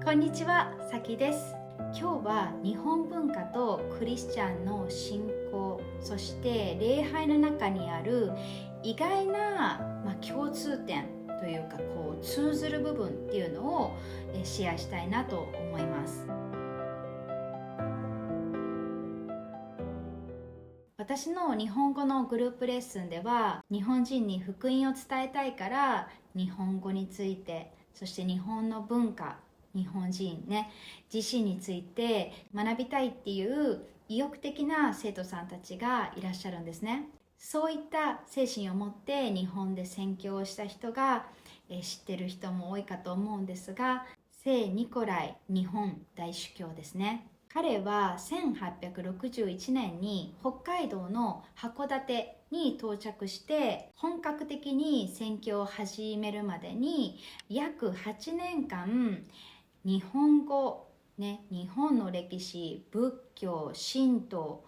こんにちは、さきです。今日は日本文化とクリスチャンの信仰、そして礼拝の中にある意外な、共通点というか通ずる部分っていうのをシェアしたいなと思います。私の日本語のグループレッスンでは、日本人に福音を伝えたいから日本語について、そして日本の文化、日本人ね自身について学びたいっていう意欲的な生徒さんたちがいらっしゃるんですね。そういった精神を持って日本で宣教をした人が知ってる人も多いかと思うんですが、聖ニコライ日本大主教ですね。彼は1861年に北海道の函館に到着して、本格的に宣教を始めるまでに約8年間日本語、日本の歴史、仏教、神道、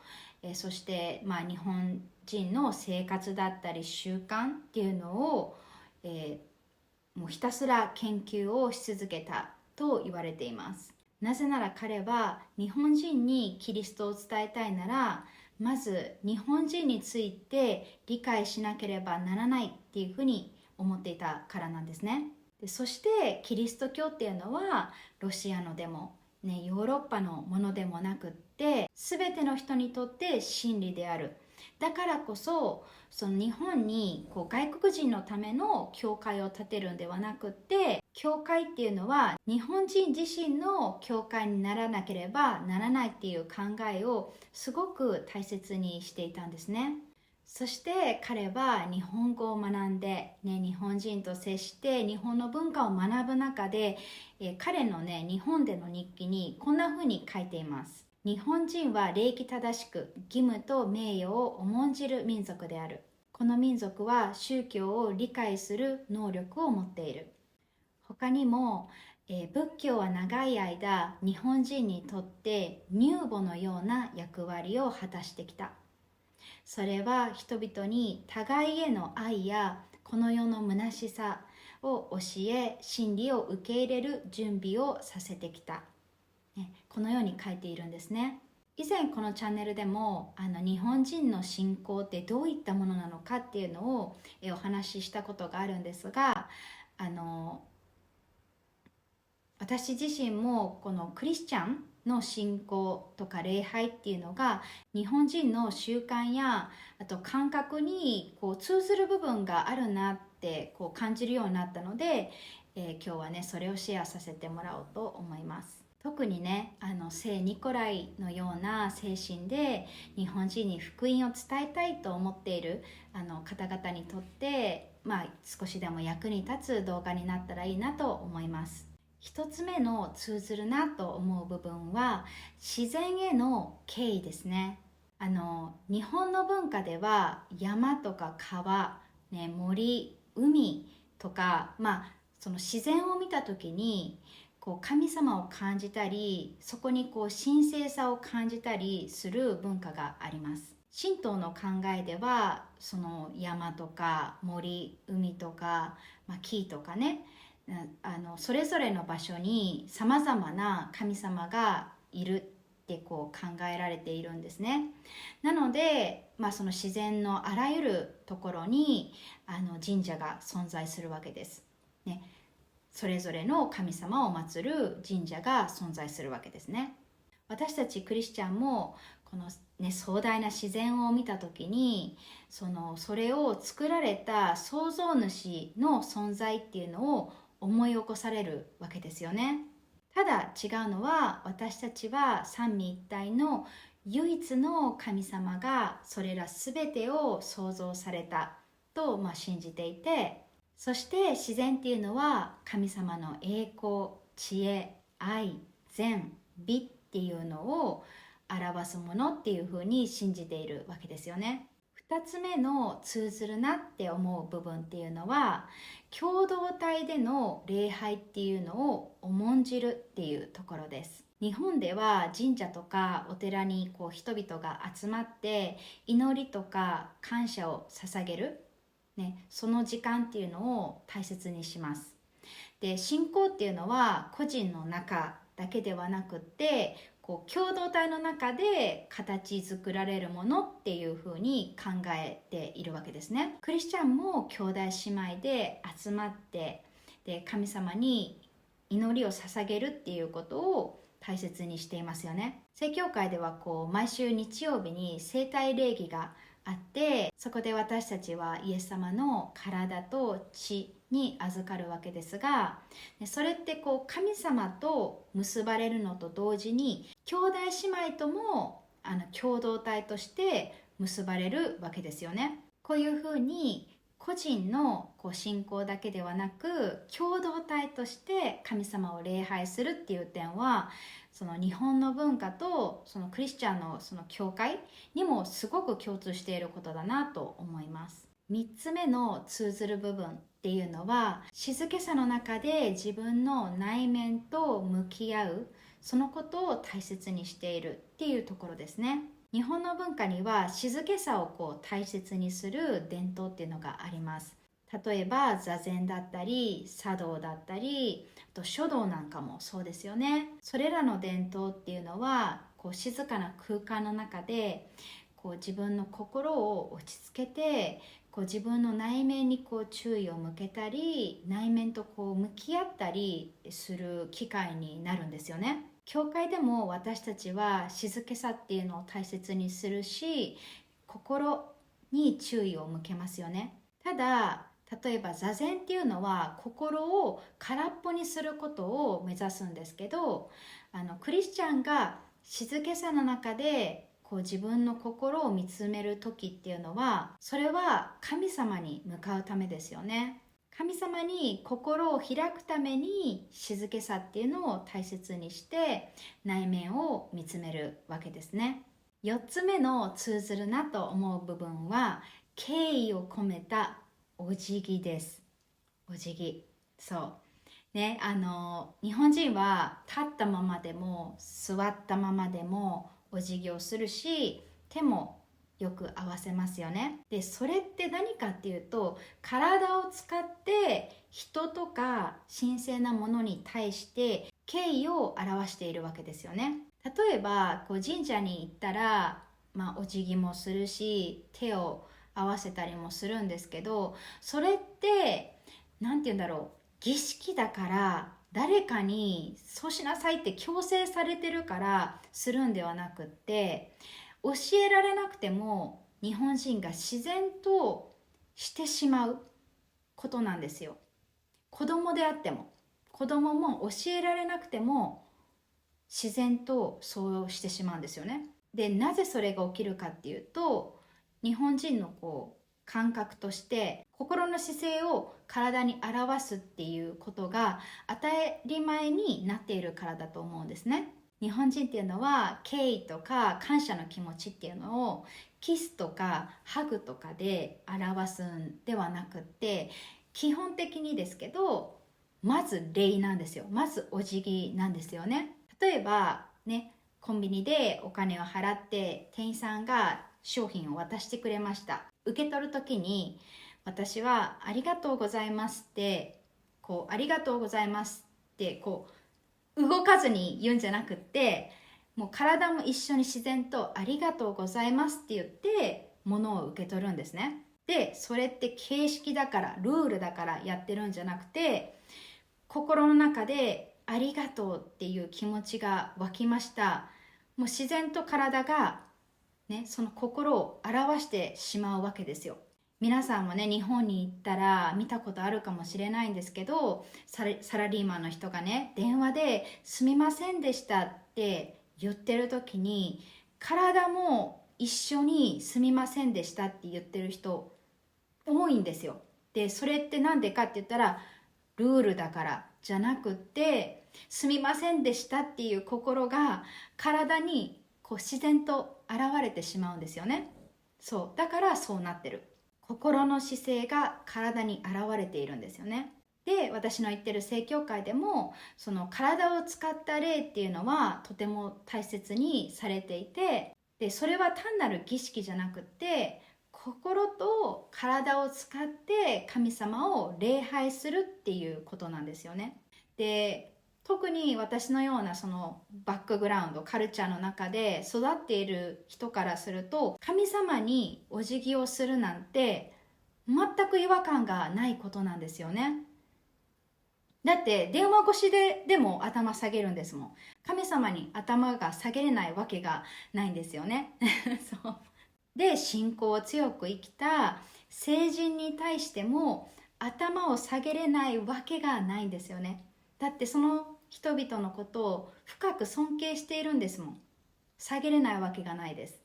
そして、日本人の生活だったり習慣っていうのを、もうひたすら研究をし続けたと言われています。なぜなら彼は日本人にキリストを伝えたいなら、まず日本人について理解しなければならないっていうふうに思っていたからなんですね。そしてキリスト教っていうのはロシアのでも、ヨーロッパのものでもなくって、全ての人にとって真理である。だからこそ、その日本に外国人のための教会を建てるんではなくって、教会っていうのは日本人自身の教会にならなければならないっていう考えをすごく大切にしていたんですね。そして彼は日本語を学んで、日本人と接して日本の文化を学ぶ中で、彼の日本での日記にこんな風に書いています。日本人は礼儀正しく義務と名誉を重んじる民族である。この民族は宗教を理解する能力を持っている。他にも、仏教は長い間日本人にとって乳母のような役割を果たしてきた。それは人々に互いへの愛やこの世の虚しさを教え、真理を受け入れる準備をさせてきた。このように書いているんですね。以前このチャンネルでも日本人の信仰ってどういったものなのかっていうのをお話ししたことがあるんですが、私自身もこのクリスチャンの信仰とか礼拝っていうのが日本人の習慣やあと感覚に通ずる部分があるなって感じるようになったので、今日はそれをシェアさせてもらおうと思います。特に聖ニコライのような精神で日本人に福音を伝えたいと思っている方々にとって、少しでも役に立つ動画になったらいいなと思います。一つ目の通ずるなと思う部分は自然への敬意ですね。日本の文化では山とか川、森、海とか、その自然を見た時に神様を感じたり、そこに神聖さを感じたりする文化があります。神道の考えではその山とか森、海とか、木とかそれぞれの場所にさまざまな神様がいるって考えられているんですね。なので、その自然のあらゆるところに神社が存在するわけです、それぞれの神様を祀る神社が存在するわけですね。私たちクリスチャンもこの、壮大な自然を見た時にそれを作られた創造主の存在っていうのを思い起こされるわけですよね。ただ違うのは、私たちは三位一体の唯一の神様がそれら全てを創造されたと信じていて、そして自然っていうのは神様の栄光、知恵、愛、善、美っていうのを表すものっていうふうに信じているわけですよね。2つ目の通ずるなって思う部分っていうのは、共同体での礼拝っていうのを重んじるっていうところです。日本では神社とかお寺に人々が集まって祈りとか感謝を捧げる、その時間っていうのを大切にします。で、信仰っていうのは個人の中だけではなくって、こう共同体の中で形作られるものっていうふうに考えているわけですね。クリスチャンも兄弟姉妹で集まって、で神様に祈りを捧げるっていうことを大切にしていますよね。正教会ではこう毎週日曜日に聖体礼儀があって、そこで私たちはイエス様の体と血に預かるわけですが、それってこう神様と結ばれるのと同時に兄弟姉妹とも共同体として結ばれるわけですよね。こういうふうに個人のこう信仰だけではなく共同体として神様を礼拝するっていう点は、その日本の文化とそのクリスチャンのその教会にもすごく共通していることだなと思います。3つ目の通ずる部分っていうのは、静けさの中で自分の内面と向き合う、そのことを大切にしているっていうところですね。日本の文化には静けさをこう大切にする伝統っていうのがあります。例えば座禅だったり茶道だったり、あと書道なんかもそうですよね。それらの伝統っていうのはこう静かな空間の中でこう自分の心を落ち着けて、こう自分の内面にこう注意を向けたり、内面とこう向き合ったりする機会になるんですよね。教会でも私たちは静けさっていうのを大切にするし、心に注意を向けますよね。ただ例えば座禅っていうのは心を空っぽにすることを目指すんですけど、クリスチャンが静けさの中でこう自分の心を見つめる時っていうのは、それは神様に向かうためですよね。神様に心を開くために静けさっていうのを大切にして内面を見つめるわけですね。4つ目の通ずるなと思う部分は、敬意を込めたお辞儀です。お辞儀。そうね、日本人は立ったままでも座ったままでもお辞儀をするし、手もよく合わせますよね。で、それって何かっていうと、体を使って人とか神聖なものに対して敬意を表しているわけですよね。例えばこう神社に行ったら、お辞儀もするし手を合わせたりもするんですけど、それってなんて言うんだろう、儀式だから誰かにそうしなさいって強制されてるからするんではなくって、教えられなくても日本人が自然としてしまうことなんですよ。子供であっても、子供も教えられなくても自然とそうしてしまうんですよね。で、なぜそれが起きるかっていうと、日本人のこう感覚として心の姿勢を体に表すっていうことが当たり前になっているからだと思うんですね。日本人っていうのは敬意とか感謝の気持ちっていうのをキスとかハグとかで表すんではなくって、基本的にですけどまず礼なんですよ。まずお辞儀なんですよね。例えばね、コンビニでお金を払って店員さんが商品を渡してくれました。受け取るときに私はありがとうございますってこうありがとうございますってこう動かずに言うんじゃなくって、もう体も一緒に自然とありがとうございますって言って物を受け取るんですね。で、それって形式だからルールだからやってるんじゃなくて、心の中でありがとうっていう気持ちが湧きました。もう自然と体がね、その心を表してしまうわけですよ。皆さんもね、日本に行ったら見たことあるかもしれないんですけど、サラリーマンの人がね、電話ですみませんでしたって言ってる時に、体も一緒にすみませんでしたって言ってる人多いんですよ。で、それってなんでかって言ったら、ルールだからじゃなくって、すみませんでしたっていう心が体にこう自然と現れてしまうんですよね。そう、だからそうなってる。心の姿勢が体に現れているんですよね。で、私の言ってる正教会でもその体を使った礼っていうのはとても大切にされていて、でそれは単なる儀式じゃなくって、心と体を使って神様を礼拝するっていうことなんですよね。で、特に私のようなそのバックグラウンド、カルチャーの中で育っている人からすると、神様にお辞儀をするなんて全く違和感がないことなんですよね。だって電話越しでも頭下げるんですもん。神様に頭が下げれないわけがないんですよね。そうで、信仰を強く生きた聖人に対しても頭を下げれないわけがないんですよね。だってその人々のことを深く尊敬しているんですもん。下げれないわけがないです。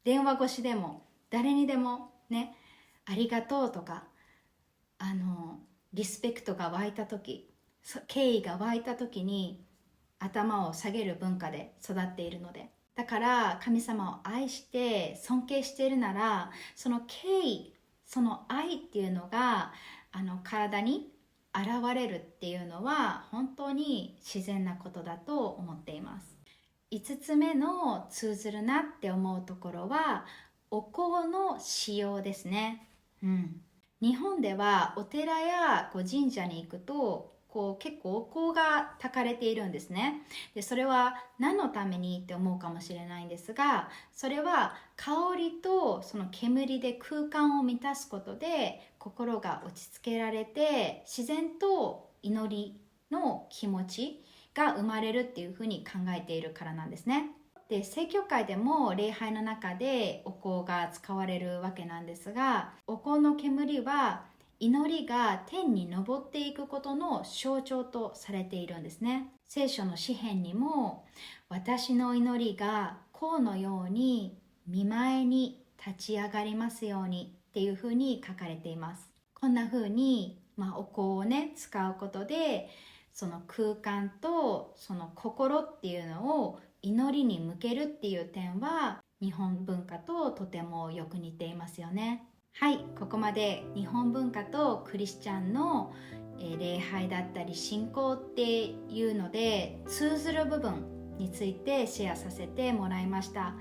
電話越しでも誰にでもね、ありがとうとかリスペクトが湧いた時、敬意が湧いた時に頭を下げる文化で育っているので、だから神様を愛して尊敬しているなら、その敬意、その愛っていうのが体に現れるっていうのは本当に自然なことだと思っています。5つ目の通ずるなって思うところはお香の使用ですね。日本ではお寺や神社に行くと結構お香が焚かれているんですね。で、それは何のためにって思うかもしれないんですが、それは香りとその煙で空間を満たすことで心が落ち着けられて、自然と祈りの気持ちが生まれるっていうふうに考えているからなんですね。で、正教会でも礼拝の中でお香が使われるわけなんですが、お香の煙は祈りが天に昇っていくことの象徴とされているんですね。聖書の詩編にも、私の祈りが香のように御前に立ち上がりますようにっていうふうに書かれています。こんなふうに、お香をね使うことで、その空間とその心っていうのを祈りに向けるっていう点は日本文化ととてもよく似ていますよね。はい、ここまで日本文化とクリスチャンの礼拝だったり信仰っていうので通ずる部分についてシェアさせてもらいました。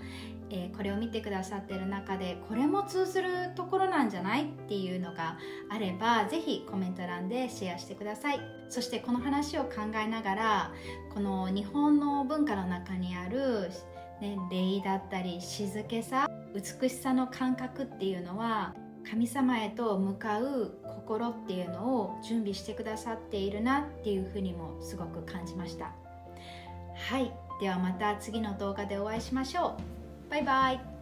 これを見てくださってる中でこれも通ずるところなんじゃないっていうのがあれば、ぜひコメント欄でシェアしてください。そしてこの話を考えながら、この日本の文化の中にある、礼だったり静けさ、美しさの感覚っていうのは神様へと向かう心っていうのを準備してくださっているなっていうふうにもすごく感じました。はい、ではまた次の動画でお会いしましょう。バイバイ。